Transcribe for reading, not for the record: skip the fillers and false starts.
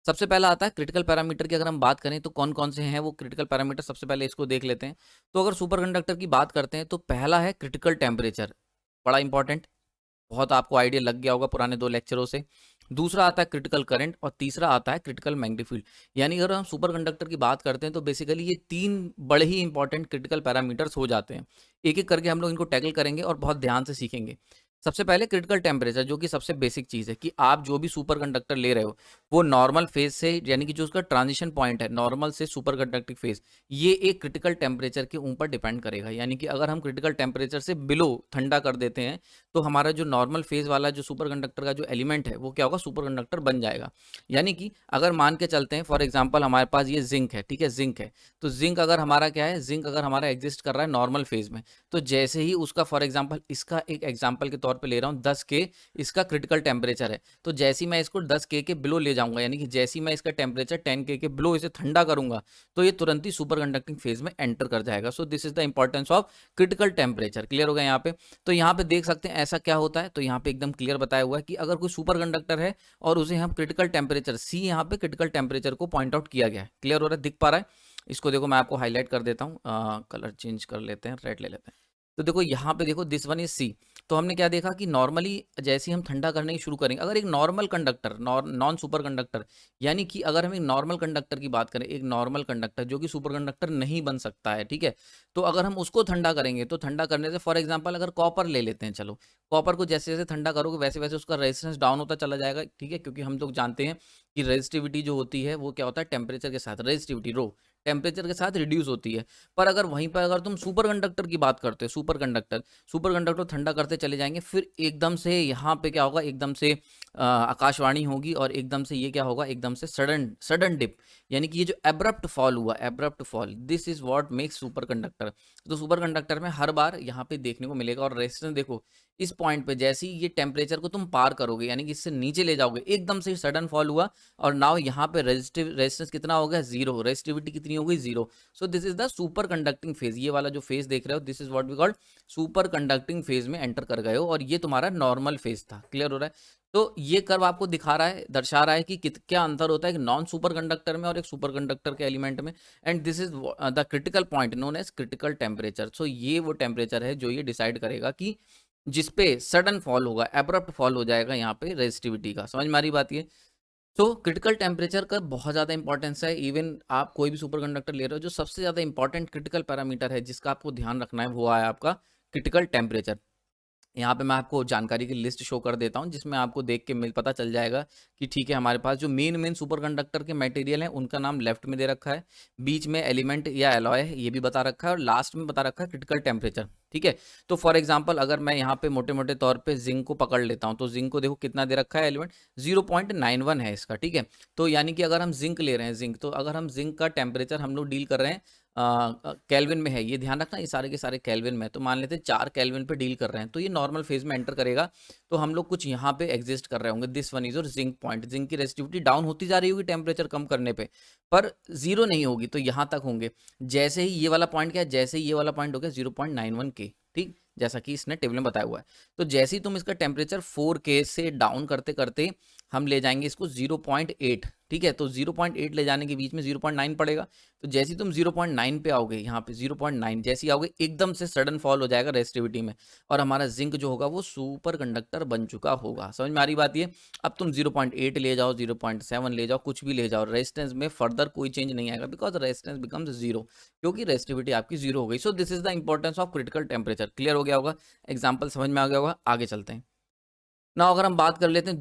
सबसे पहला आता है क्रिटिकल पैरामीटर की अगर हम बात करें तो कौन कौन से हैं वो क्रिटिकल पैरामीटर, सबसे पहले इसको देख लेते हैं। तो अगर सुपर कंडक्टर की बात करते हैं तो पहला है क्रिटिकल टेम्परेचर, बड़ा इंपॉर्टेंट, बहुत आपको आइडिया लग गया होगा पुराने 2 लेक्चरों से। दूसरा आता है क्रिटिकल करंट और तीसरा आता है क्रिटिकल मैग्नेटिक फील्ड। यानी अगर हम सुपर कंडक्टर की बात करते हैं तो बेसिकली ये 3 बड़े ही इंपॉर्टेंट क्रिटिकल पैरामीटर्स हो जाते हैं। एक-एक करके हम लोग इनको टैकल करेंगे और बहुत ध्यान से सीखेंगे। सबसे पहले क्रिटिकल टेम्परेचर, जो कि सबसे बेसिक चीज़ है कि आप जो भी सुपर कंडक्टर ले रहे हो वो नॉर्मल फेज से, यानी कि जो उसका ट्रांजिशन पॉइंट है नॉर्मल से सुपर कंडक्टिंग फेज, ये एक क्रिटिकल टेम्परेचर के ऊपर डिपेंड करेगा। यानी कि अगर हम क्रिटिकल टेम्परेचर से बिलो ठंडा कर देते हैं तो हमारा जो नॉर्मल फेज वाला जो सुपर कंडक्टर का जो एलिमेंट है वो क्या होगा, सुपर कंडक्टर बन जाएगा। यानी कि अगर मान के चलते हैं फॉर एग्जांपल हमारे पास ये जिंक है, ठीक है, जिंक है, तो जिंक अगर हमारा क्या है, जिंक अगर हमारा एग्जिस्ट कर रहा है नॉर्मल फेज में, तो जैसे ही उसका फॉर एग्जांपल, इसका एक एग्जांपल के तौर पे ले रहा हूँ 10 के इसका क्रिटिकल टेम्परेचर है, तो जैसे ही मैं इसको 10 के बिलो ले जाऊंगा, यानी कि जैसे ही मैं इसका टेम्परेचर 10 के बिलो इसे ठंडा करूंगा, तो ये तुरंत ही सुपर कंडक्टिंग फेज में एंटर कर जाएगा। सो this is the importance of critical temperature. Clear हो गया यहाँ पे? तो यहाँ पे देख सकते हैं ऐसा क्या होता है, तो यहाँ पे एकदम क्लियर बताया हुआ है कि अगर कोई सुपर कंडक्टर है और उसे हम क्रिटिकल टेम्परेचर सी, यहाँ पे क्रिटिकल टेम्परेचर को पॉइंट आउट किया गया है। क्लियर हो रहा है, दिख पा रहा है? इसको देखो मैं आपको हाईलाइट कर देता हूँ, कलर चेंज कर लेते हैं, रेड ले लेते हैं। तो देखो यहाँ पे देखो दिस वन इज सी। तो हमने क्या देखा कि नॉर्मली जैसे ही हम ठंडा करने की शुरू करेंगे, अगर एक normal conductor, non super conductor, यानी कि अगर हम एक नॉर्मल कंडक्टर की बात करें, एक नॉर्मल कंडक्टर जो कि सुपर कंडक्टर नहीं बन सकता है, ठीक है, तो अगर हम उसको ठंडा करेंगे तो ठंडा करने से फॉर एग्जांपल अगर कॉपर ले लेते हैं, चलो कॉपर को जैसे जैसे ठंडा करोगे वैसे वैसे उसका रेजिस्टेंस डाउन होता चला जाएगा, ठीक है, क्योंकि हम लोग जानते हैं कि रेजिस्टिविटी जो होती है वो क्या होता है, टेम्परेचर के साथ, रेजिस्टिविटी रो टेम्परेचर के साथ रिड्यूस होती है। पर अगर वहीं पर अगर तुम सुपर कंडक्टर की बात करते हो, सुपर कंडक्टर ठंडा करते चले जाएंगे, फिर एकदम से यहाँ पे क्या होगा, एकदम से आकाशवाणी होगी और एकदम से ये क्या होगा, एकदम से सडन सडन डिप, यानी कि ये जो एब्रप्ट फॉल हुआ, abrupt fall, this is what makes super conductor. तो सुपर कंडक्टर में हर बार यहाँ पे देखने को मिलेगा। और रेजिस्टेंस देखो इस पॉइंट पे, जैसे ही ये टेम्परेचर को तुम पार करोगे, यानी कि इससे नीचे ले जाओगे, एकदम से सडन फॉल हुआ और नाउ यहाँ पे रेजिस्टेंस कितना हो गया, जीरो, रेजिस्टिविटी कितनी हो गई, zero. So this is the superconducting phase. ये वाला जो फेज देख रहे हो, this is what we called superconducting phase में एंटर कर गए हो, और ये तुम्हारा नॉर्मल फेज था। क्लियर हो रहा है? तो ये कर्व आपको दिखा रहा है, दर्शा रहा है कि क्या अंतर होता है एक नॉन सुपर कंडक्टर में और एक सुपर कंडक्टर के एलिमेंट में। And this is the critical point known as critical temperature. So ये वो टेम्परेचर है जो ये डिसाइड करेगा कि जिसपे सडन फॉल होगा, एब्रप्ट फॉल हो जाएगा यहाँ पे रेजिस्टिविटी का। समझ में आ रही बात ये? तो क्रिटिकल टेम्परेचर का बहुत ज़्यादा इंपॉर्टेंस है। इवन आप कोई भी सुपर कंडक्टर ले रहे हो, जो सबसे ज़्यादा इंपॉर्टेंट क्रिटिकल पैरामीटर है जिसका आपको ध्यान रखना है वो है आपका क्रिटिकल टेम्परेचर। यहाँ पे मैं आपको जानकारी की लिस्ट शो कर देता हूँ, जिसमें आपको देख के पता चल जाएगा कि ठीक है, हमारे पास जो मेन सुपर कंडक्टर के मटेरियल हैं उनका नाम लेफ्ट में दे रखा है, बीच में एलिमेंट या एलॉय है ये भी बता रखा है, और लास्ट में बता रखा है क्रिटिकल टेम्परेचर। ठीक है, तो फॉर एग्जांपल अगर मैं यहाँ पे मोटे मोटे तौर पे जिंक को पकड़ लेता हूँ, तो जिंक को देखो कितना दे रखा है एलिमेंट, 0.91 है इसका। ठीक है, तो यानी कि अगर हम जिंक ले रहे हैं, जिंक, तो अगर हम जिंक का टेम्परेचर हम लोग डील कर रहे हैं केल्विन में है, ये ध्यान रखना, ये सारे के सारे केल्विन में, तो मान लेते हैं 4 केल्विन पे डील कर रहे हैं, तो ये नॉर्मल फेज में एंटर करेगा। तो हम लोग कुछ यहाँ पे एग्जिस्ट कर रहे होंगे, दिस वन इज और जिंक पॉइंट। जिंक की रेजिस्टिविटी डाउन होती जा रही होगी टेम्परेचर कम करने पे, पर जीरो नहीं होगी, तो यहाँ तक होंगे। जैसे ही ये वाला पॉइंट क्या है, जैसे ही ये वाला पॉइंट हो गया 0.91 के, ठीक, जैसा कि इसने टेबल में बताया हुआ है, तो जैसे ही तुम इसका टेम्परेचर 4K से डाउन करते करते हम ले जाएंगे इसको 0.8। ठीक है, तो 0.8 ले जाने के बीच में 0.9 पड़ेगा, तो जैसे ही तुम 0.9 पे आओगे, यहाँ पे 0.9 जैसे ही आओगे, एकदम से सडन फॉल हो जाएगा रेजिस्टिविटी में, और हमारा जिंक जो होगा वो सुपर कंडक्टर बन चुका होगा। समझ में आ रही बात ये? अब तुम 0.8 ले जाओ, 0.7 ले जाओ, कुछ भी ले जाओ, रेजिस्टेंस में फर्दर कोई चेंज नहीं आएगा, बिकॉज रेजिस्टेंस बिकम्स जीरो, क्योंकि रेजिस्टिविटी आपकी जीरो हो गई। सो this is the importance of critical temperature. Clear हो गया होगा? एग्जाम्पल समझ में आ गया होगा? आगे चलते हैं ना। अगर हम बात कर लेते हैं